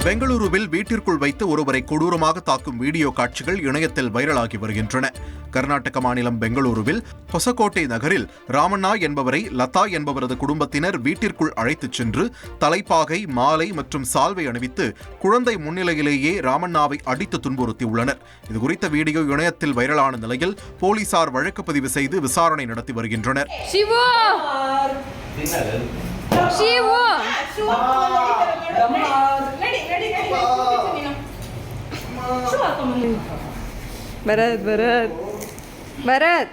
பெங்களூருவில் வீட்டிற்குள் வைத்து ஒருவரை கொடூரமாக தாக்கும் வீடியோ காட்சிகள் இணையத்தில் வைரலாகி வருகின்றன. கர்நாடக மாநிலம் பெங்களூருவில் ஹொசகோட்டை நகரில் ராமண்ணா என்பவரை லதா என்பவரது குடும்பத்தினர் வீட்டிற்குள் அழைத்துச் சென்று தலைப்பாகை, மாலை மற்றும் சால்வை அணிவித்து குழந்தை முன்னிலையிலேயே ராமண்ணாவை அடித்து துன்புறுத்தியுள்ளனர். இதுகுறித்த வீடியோ இணையத்தில் வைரலான நிலையில் போலீசார் வழக்கு பதிவு செய்து விசாரணை நடத்தி வருகின்றனர். भरत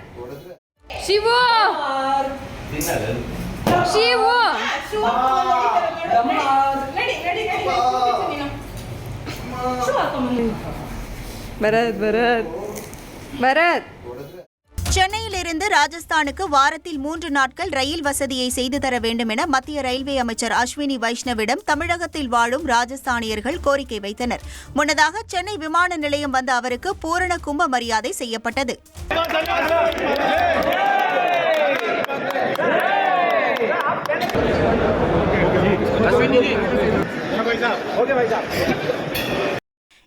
शिवू शिवू भरत சென்னையிலிருந்து ராஜஸ்தானுக்கு வாரத்தில் 3 நாட்கள் ரயில் வசதியை செய்து தர வேண்டும் என மத்திய ரயில்வே அமைச்சர் அஸ்வினி வைஷ்ணவிடம் தமிழகத்தில் வாழும் ராஜஸ்தானியர்கள் கோரிக்கை வைத்தனர். முன்னதாக சென்னை விமான நிலையம் வந்த அவருக்கு பூரண கும்ப மரியாதை செய்யப்பட்டது.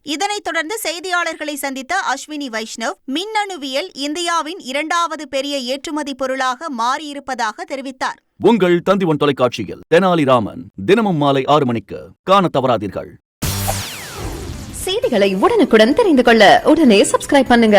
இதனைத் தொடர்ந்து செய்தியாளர்களை சந்தித்த அஸ்வினி வைஷ்ணவ், மின்னணுவியல் இந்தியாவின் 2வது பெரிய ஏற்றுமதி பொருளாக மாறியிருப்பதாக தெரிவித்தார். உங்கள் தந்திவன் தொலைக்காட்சியில் தெனாலிராமன் தினமும் மாலை 6 மணிக்கு காண தவறாதீர்கள். செய்திகளை உடனுக்குடன் தெரிந்து கொள்ள உடனே சப்ஸ்கிரைப் பண்ணுங்க.